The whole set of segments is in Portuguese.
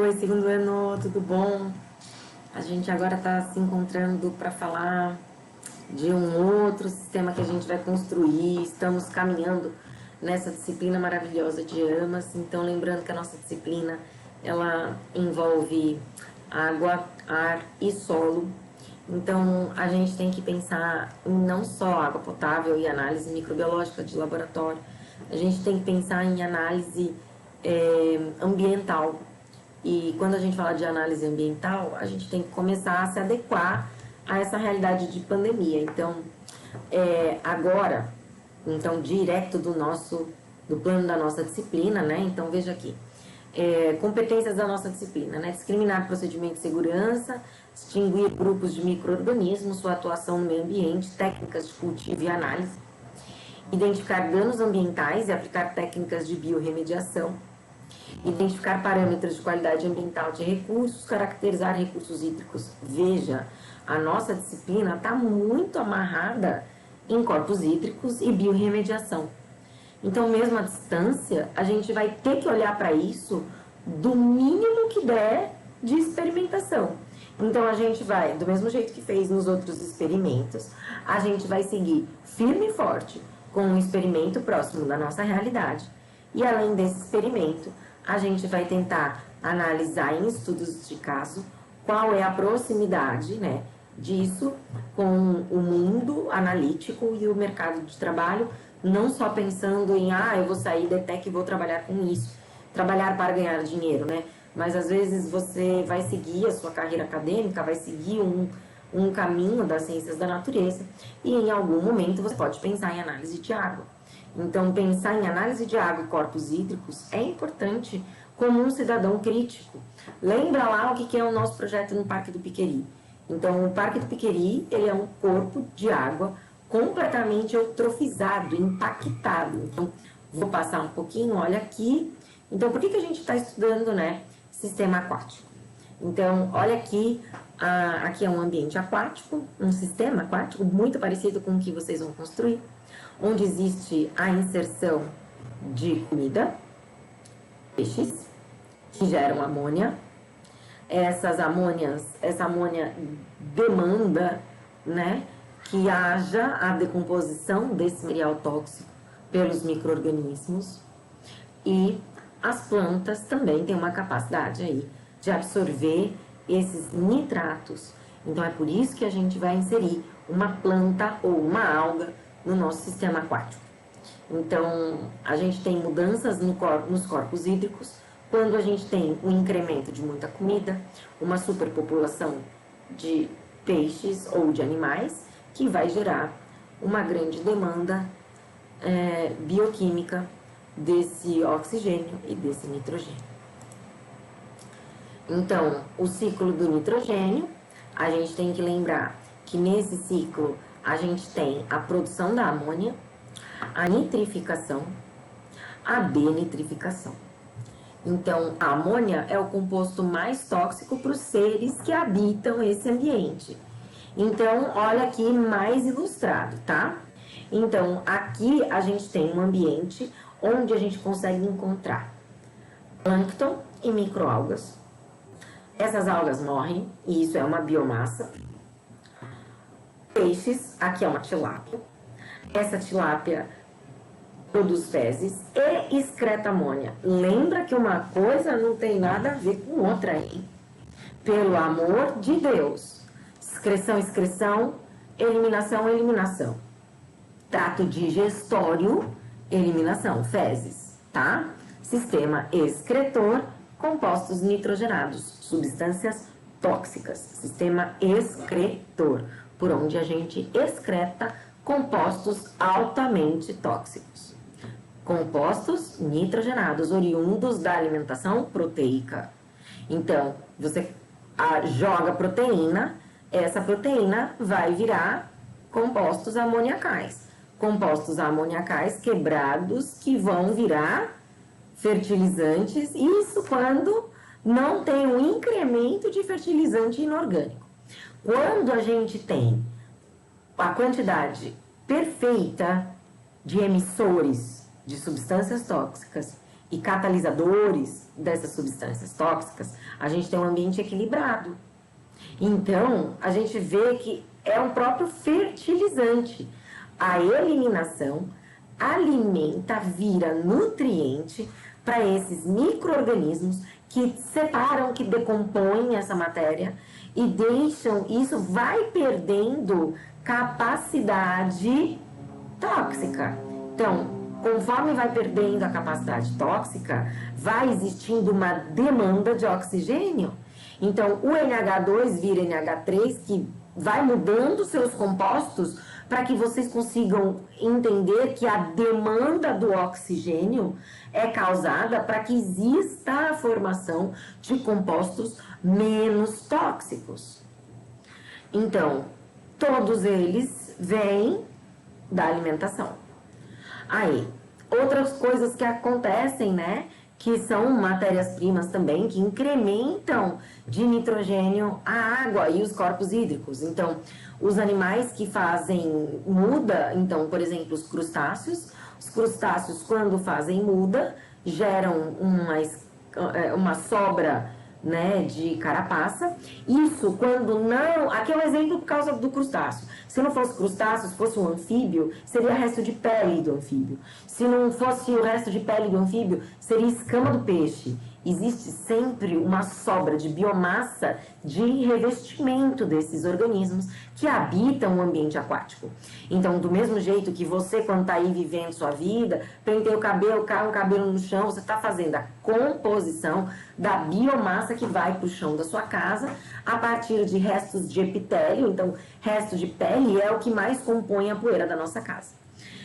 Oi, segundo ano, tudo bom? A gente agora está se encontrando para falar de um outro sistema que a gente vai construir. Estamos caminhando nessa disciplina maravilhosa de AMAS. Então, lembrando que a nossa disciplina ela envolve água, ar e solo. Então, a gente tem que pensar em não só água potável e análise microbiológica de laboratório. A gente tem que pensar em análise ambiental. E quando a gente fala de análise ambiental, a gente tem que começar a se adequar a essa realidade de pandemia. Então, agora, então, direto do plano da nossa disciplina, né? Então, veja aqui. Competências da nossa disciplina, né? Discriminar procedimento de segurança, distinguir grupos de micro-organismos, sua atuação no meio ambiente, técnicas de cultivo e análise, identificar danos ambientais e aplicar técnicas de biorremediação, identificar parâmetros de qualidade ambiental de recursos, caracterizar recursos hídricos. Veja, a nossa disciplina está muito amarrada em corpos hídricos e biorremediação. Então, mesmo à distância, a gente vai ter que olhar para isso do mínimo que der de experimentação. Então, a gente vai, do mesmo jeito que fez nos outros experimentos, a gente vai seguir firme e forte com um experimento próximo da nossa realidade. E além desse experimento, a gente vai tentar analisar em estudos de caso qual é a proximidade, né, disso com o mundo analítico e o mercado de trabalho, não só pensando em, eu vou sair da ETEC e vou trabalhar com isso, trabalhar para ganhar dinheiro, né? Mas às vezes você vai seguir a sua carreira acadêmica, vai seguir um caminho das ciências da natureza e em algum momento você pode pensar em análise de água. Então, pensar em análise de água e corpos hídricos é importante como um cidadão crítico. Lembra lá o que é o nosso projeto no Parque do Piqueri. Então, o Parque do Piqueri, ele é um corpo de água completamente eutrofizado, impactado. Então, vou passar um pouquinho, olha aqui. Então, por que a gente está estudando, né, sistema aquático? Então, olha aqui, aqui é um ambiente aquático, um sistema aquático muito parecido com o que vocês vão construir, onde existe a inserção de comida, peixes, que geram amônia. Essa amônia demanda, né, que haja a decomposição desse material tóxico pelos micro-organismos. E as plantas também têm uma capacidade aí de absorver esses nitratos. Então, é por isso que a gente vai inserir uma planta ou uma alga no nosso sistema aquático. Então, a gente tem mudanças nos corpos hídricos quando a gente tem um incremento de muita comida, uma superpopulação de peixes ou de animais, que vai gerar uma grande demanda bioquímica desse oxigênio e desse nitrogênio. Então, o ciclo do nitrogênio, a gente tem que lembrar que nesse ciclo a gente tem a produção da amônia, a nitrificação, a denitrificação. Então, a amônia é o composto mais tóxico para os seres que habitam esse ambiente. Então, olha aqui mais ilustrado, tá? Então, aqui a gente tem um ambiente onde a gente consegue encontrar plâncton e microalgas. Essas algas morrem, e isso é uma biomassa. Peixes, aqui é uma tilápia. Essa tilápia produz fezes e excreta amônia. Lembra que uma coisa não tem nada a ver com outra, hein? Pelo amor de Deus. Excreção, excreção, eliminação, eliminação. Trato digestório, eliminação, fezes, tá? Sistema excretor, compostos nitrogenados, substâncias tóxicas. Sistema excretor, por onde a gente excreta compostos altamente tóxicos. Compostos nitrogenados, oriundos da alimentação proteica. Então, você joga proteína, essa proteína vai virar compostos amoniacais. Compostos amoniacais quebrados que vão virar fertilizantes, isso quando não tem um incremento de fertilizante inorgânico. Quando a gente tem a quantidade perfeita de emissores de substâncias tóxicas e catalisadores dessas substâncias tóxicas, a gente tem um ambiente equilibrado. Então, a gente vê que é um próprio fertilizante. A eliminação alimenta, vira nutriente para esses micro-organismos que separam, que decompõem essa matéria e deixam, isso vai perdendo capacidade tóxica. Então, conforme vai perdendo a capacidade tóxica, vai existindo uma demanda de oxigênio. Então, o NH2 vira NH3, que vai mudando seus compostos para que vocês consigam entender que a demanda do oxigênio é causada para que exista a formação de compostos menos tóxicos. Então, todos eles vêm da alimentação. Aí, outras coisas que acontecem, né? Que são matérias-primas também que incrementam de nitrogênio a água e os corpos hídricos. Então, os animais que fazem muda, então, por exemplo, os crustáceos, quando fazem muda, geram uma sobra, né, de carapaça. Isso quando não... Aqui é um exemplo por causa do crustáceo. Se não fosse crustáceo, se fosse um anfíbio, seria resto de pele do anfíbio. Se não fosse o resto de pele do anfíbio, seria escama do peixe. Existe sempre uma sobra de biomassa de revestimento desses organismos que habitam o ambiente aquático. Então, do mesmo jeito que você, quando está aí vivendo sua vida, penteia o cabelo, cai um cabelo no chão, você está fazendo a composição da biomassa que vai para o chão da sua casa a partir de restos de epitélio. Então, resto de pele é o que mais compõe a poeira da nossa casa.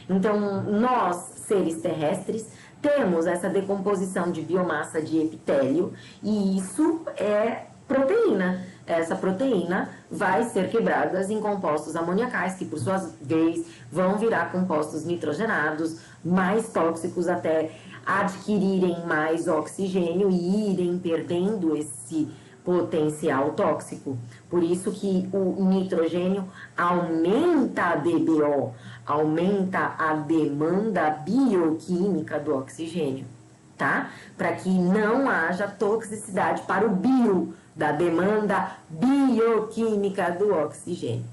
Então, nós, seres terrestres, temos essa decomposição de biomassa de epitélio e isso é proteína. Essa proteína vai ser quebrada em compostos amoniacais, que por sua vez vão virar compostos nitrogenados, mais tóxicos até adquirirem mais oxigênio e irem perdendo esse potencial tóxico. Por isso que o nitrogênio aumenta a DBO, aumenta a demanda bioquímica do oxigênio, tá? Para que não haja toxicidade para o bio, da demanda bioquímica do oxigênio,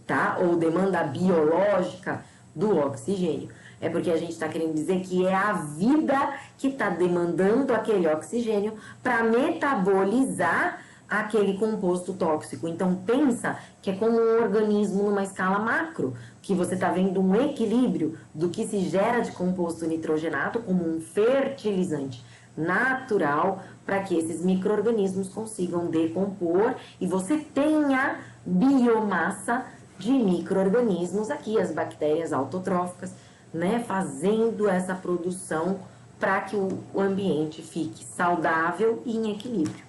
tá? Ou demanda biológica do oxigênio. É porque a gente está querendo dizer que é a vida que está demandando aquele oxigênio para metabolizar aquele composto tóxico. Então, pensa que é como um organismo numa escala macro, que você está vendo um equilíbrio do que se gera de composto nitrogenado como um fertilizante natural para que esses micro-organismos consigam decompor e você tenha biomassa de micro-organismos aqui, as bactérias autotróficas, né, fazendo essa produção para que o ambiente fique saudável e em equilíbrio,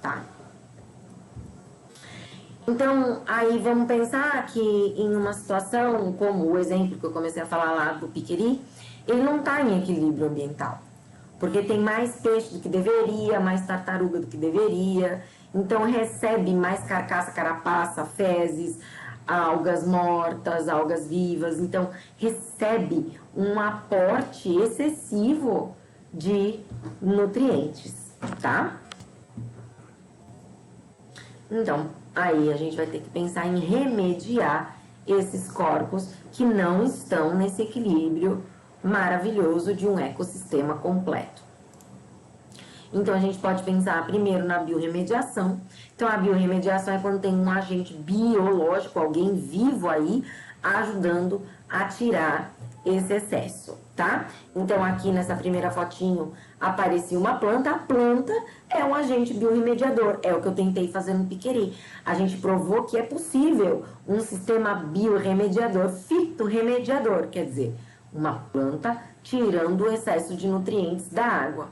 tá? Então, aí vamos pensar que em uma situação como o exemplo que eu comecei a falar lá do piqueri, ele não está em equilíbrio ambiental, porque tem mais peixe do que deveria, mais tartaruga do que deveria, então recebe mais carcaça, carapaça, fezes, algas mortas, algas vivas, então recebe um aporte excessivo de nutrientes, tá? Então, aí a gente vai ter que pensar em remediar esses corpos que não estão nesse equilíbrio maravilhoso de um ecossistema completo. Então, a gente pode pensar primeiro na biorremediação. Então, a biorremediação é quando tem um agente biológico, alguém vivo aí, ajudando a tirar esse excesso, tá? Então, aqui nessa primeira fotinho aparecia uma planta. A planta é um agente biorremediador, é o que eu tentei fazer no piqueri. A gente provou que é possível um sistema biorremediador, fitorremediador, quer dizer, uma planta tirando o excesso de nutrientes da água.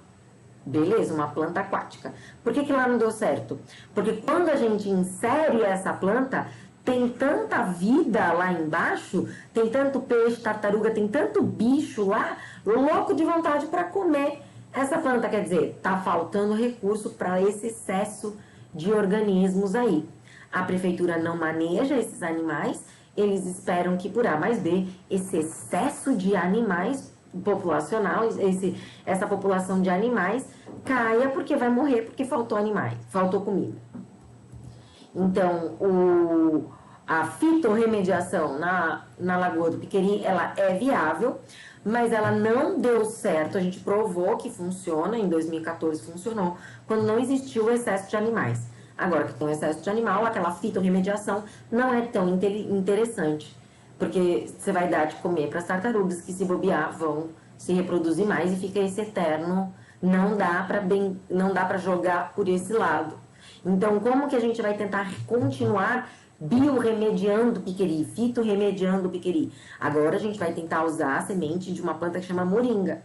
Beleza, uma planta aquática. Por que lá não deu certo? Porque quando a gente insere essa planta, tem tanta vida lá embaixo, tem tanto peixe, tartaruga, tem tanto bicho lá, louco de vontade para comer essa planta. Quer dizer, tá faltando recurso para esse excesso de organismos aí. A prefeitura não maneja esses animais, eles esperam que por A mais B, esse excesso de animais populacional, essa população de animais caia porque vai morrer porque faltou animais, faltou comida. Então, a fitorremediação na Lagoa do Piqueri, ela é viável, mas ela não deu certo. A gente provou que funciona, em 2014 funcionou, quando não existiu o excesso de animais. Agora que tem o excesso de animal, aquela fitorremediação não é tão interessante, porque você vai dar de comer para as tartarugas que, se bobear, vão se reproduzir mais e fica esse eterno, não dá para jogar por esse lado. Então, como que a gente vai tentar continuar biorremediando o piqueri, fitorremediando o piqueri? Agora a gente vai tentar usar a semente de uma planta que chama moringa.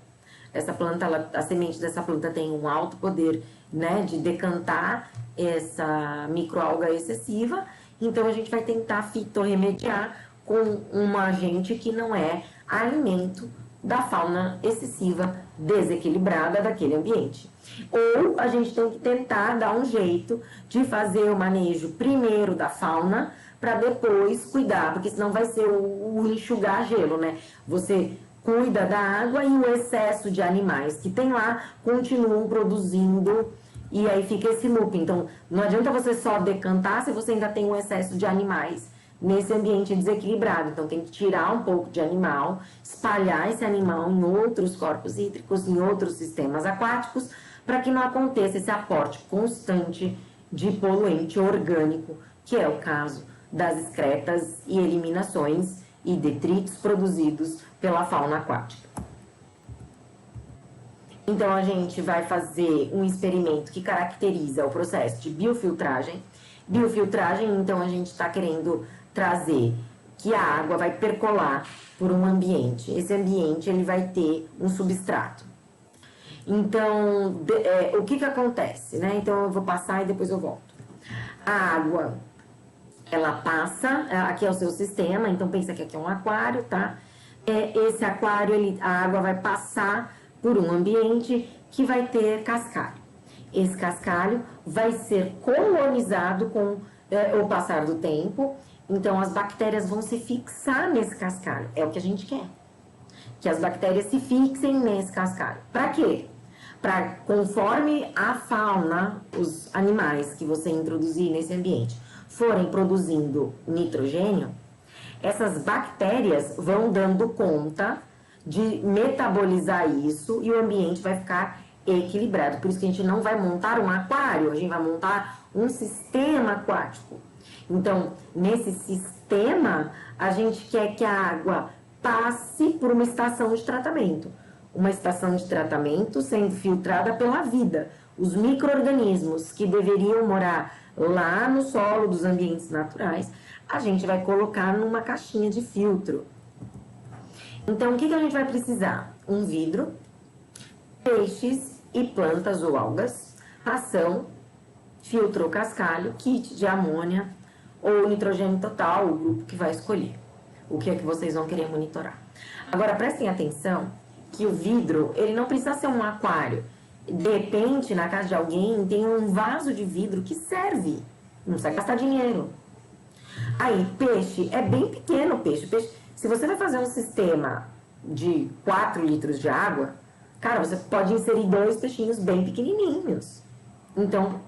Essa planta, a semente dessa planta tem um alto poder, né, de decantar essa microalga excessiva. Então a gente vai tentar fitorremediar com um agente que não é alimento da fauna excessiva, desequilibrada daquele ambiente. Ou a gente tem que tentar dar um jeito de fazer o manejo primeiro da fauna para depois cuidar, porque senão vai ser o enxugar gelo, né? Você cuida da água e o excesso de animais que tem lá continuam produzindo e aí fica esse loop. Então não adianta você só decantar se você ainda tem um excesso de animais nesse ambiente desequilibrado. Então tem que tirar um pouco de animal, espalhar esse animal em outros corpos hídricos, em outros sistemas aquáticos, para que não aconteça esse aporte constante de poluente orgânico, que é o caso das excretas e eliminações e detritos produzidos pela fauna aquática. Então a gente vai fazer um experimento que caracteriza o processo de biofiltragem. Biofiltragem, então a gente está querendo trazer que a água vai percolar por um ambiente. Esse ambiente ele vai ter um substrato. Então, o que acontece, né? Então eu vou passar e depois eu volto. A água, ela passa, aqui é o seu sistema, então pensa que aqui é um aquário, tá? Esse aquário, a água vai passar por um ambiente que vai ter cascalho. Esse cascalho vai ser colonizado com o passar do tempo. Então, as bactérias vão se fixar nesse cascalho. É o que a gente quer. Que as bactérias se fixem nesse cascalho. Para quê? Para, conforme a fauna, os animais que você introduzir nesse ambiente forem produzindo nitrogênio, essas bactérias vão dando conta de metabolizar isso e o ambiente vai ficar equilibrado. Por isso que a gente não vai montar um aquário, a gente vai montar um sistema aquático. Então, nesse sistema, a gente quer que a água passe por uma estação de tratamento. Uma estação de tratamento sendo filtrada pela vida. Os micro-organismos que deveriam morar lá no solo dos ambientes naturais, a gente vai colocar numa caixinha de filtro. Então, o que a gente vai precisar? Um vidro, peixes e plantas ou algas, ração, filtro ou cascalho, kit de amônia ou nitrogênio total, o grupo que vai escolher. O que é que vocês vão querer monitorar. Agora, prestem atenção que o vidro, ele não precisa ser um aquário. De repente, na casa de alguém, tem um vaso de vidro que serve. Não precisa gastar dinheiro. Aí, peixe, é bem pequeno o peixe. Se você vai fazer um sistema de 4 litros de água, cara, você pode inserir 2 peixinhos bem pequenininhos. Então,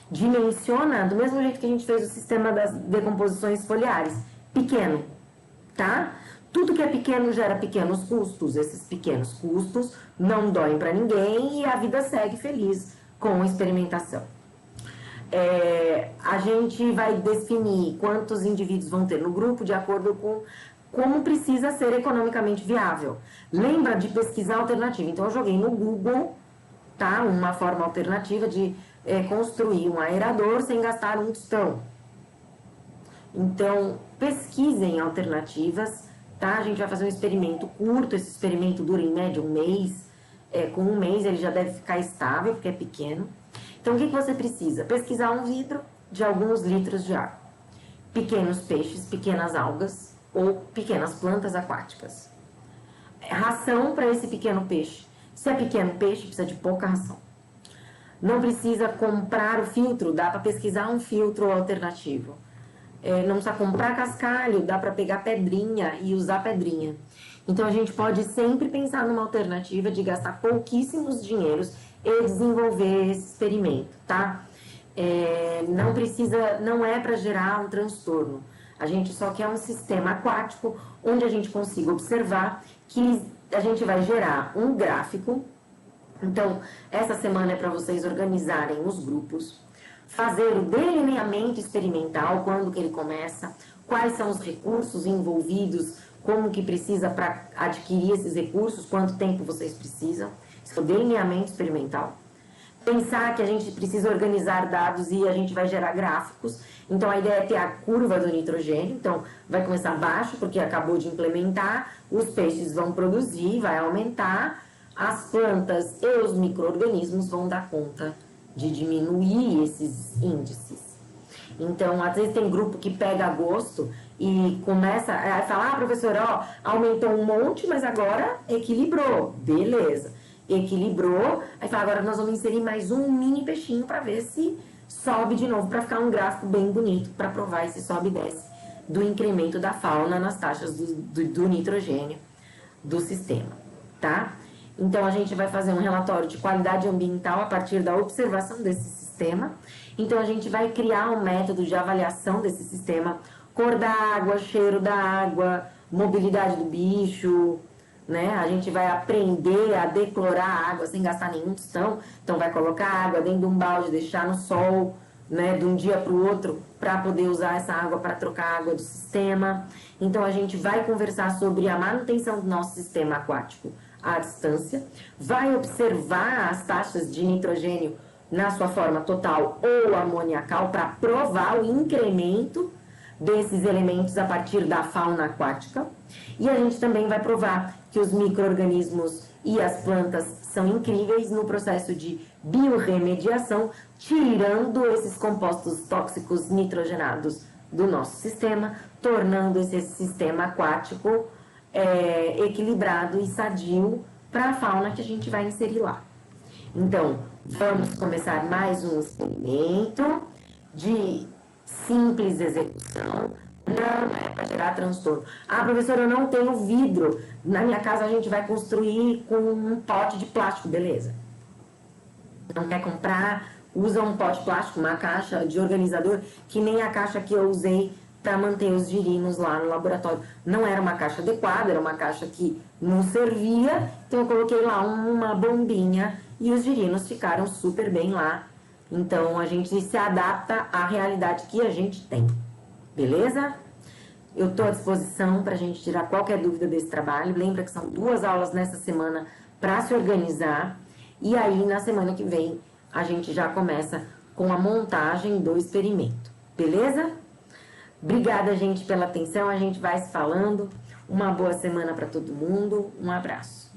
dimensiona do mesmo jeito que a gente fez o sistema das decomposições foliares. Pequeno, tá? Tudo que é pequeno gera pequenos custos. Esses pequenos custos não doem para ninguém e a vida segue feliz com a experimentação. A gente vai definir quantos indivíduos vão ter no grupo de acordo com como precisa ser economicamente viável. Lembra de pesquisar alternativa. Então, eu joguei no Google, tá? Uma forma alternativa de construir um aerador sem gastar um tostão. Então, pesquisem alternativas, tá? A gente vai fazer um experimento curto. Esse experimento dura em média um mês. Com um mês ele já deve ficar estável, porque é pequeno. Então, o que você precisa? Pesquisar um vidro de alguns litros de água. Pequenos peixes, pequenas algas ou pequenas plantas aquáticas. Ração para esse pequeno peixe. Se é pequeno peixe, precisa de pouca ração. Não precisa comprar o filtro, dá para pesquisar um filtro alternativo. Não precisa comprar cascalho, dá para pegar pedrinha e usar pedrinha. Então a gente pode sempre pensar numa alternativa de gastar pouquíssimos dinheiros e desenvolver esse experimento, tá? Não precisa, não é para gerar um transtorno. A gente só quer um sistema aquático onde a gente consiga observar que a gente vai gerar um gráfico. Então, essa semana é para vocês organizarem os grupos, fazer o delineamento experimental, quando que ele começa, quais são os recursos envolvidos, como que precisa para adquirir esses recursos, quanto tempo vocês precisam. Isso é o delineamento experimental. Pensar que a gente precisa organizar dados e a gente vai gerar gráficos. Então, a ideia é ter a curva do nitrogênio. Então, vai começar baixo, porque acabou de implementar. Os peixes vão produzir, vai aumentar. As plantas e os micro-organismos vão dar conta de diminuir esses índices. Então, às vezes tem grupo que pega gosto e começa a falar, professora, ó, aumentou um monte, mas agora equilibrou. Beleza. Equilibrou, aí fala, agora nós vamos inserir mais um mini peixinho para ver se sobe de novo, para ficar um gráfico bem bonito, para provar esse sobe e desce do incremento da fauna nas taxas do nitrogênio do sistema, tá? Então, a gente vai fazer um relatório de qualidade ambiental a partir da observação desse sistema. Então, a gente vai criar um método de avaliação desse sistema, cor da água, cheiro da água, mobilidade do bicho, né? A gente vai aprender a declorar a água sem gastar nenhum tostão. Então, vai colocar a água dentro de um balde, deixar no sol, né, de um dia para o outro, para poder usar essa água para trocar a água do sistema. Então, a gente vai conversar sobre a manutenção do nosso sistema aquático à distância, vai observar as taxas de nitrogênio na sua forma total ou amoniacal para provar o incremento desses elementos a partir da fauna aquática. E a gente também vai provar que os micro-organismos e as plantas são incríveis no processo de biorremediação, tirando esses compostos tóxicos nitrogenados do nosso sistema, tornando esse sistema aquático equilibrado e sadio para a fauna que a gente vai inserir lá. Então, vamos começar mais um experimento de simples execução. Não é para gerar transtorno. Ah, professora, eu não tenho vidro. Na minha casa a gente vai construir com um pote de plástico, beleza. Não quer comprar? Usa um pote de plástico, uma caixa de organizador, que nem a caixa que eu usei para manter os girinos lá no laboratório. Não era uma caixa adequada, era uma caixa que não servia, então eu coloquei lá uma bombinha e os girinos ficaram super bem lá. Então, a gente se adapta à realidade que a gente tem. Beleza? Eu estou à disposição para a gente tirar qualquer dúvida desse trabalho. Lembra que são 2 aulas nessa semana para se organizar. E aí, na semana que vem, a gente já começa com a montagem do experimento. Beleza? Obrigada, gente, pela atenção. A gente vai se falando. Uma boa semana para todo mundo. Um abraço.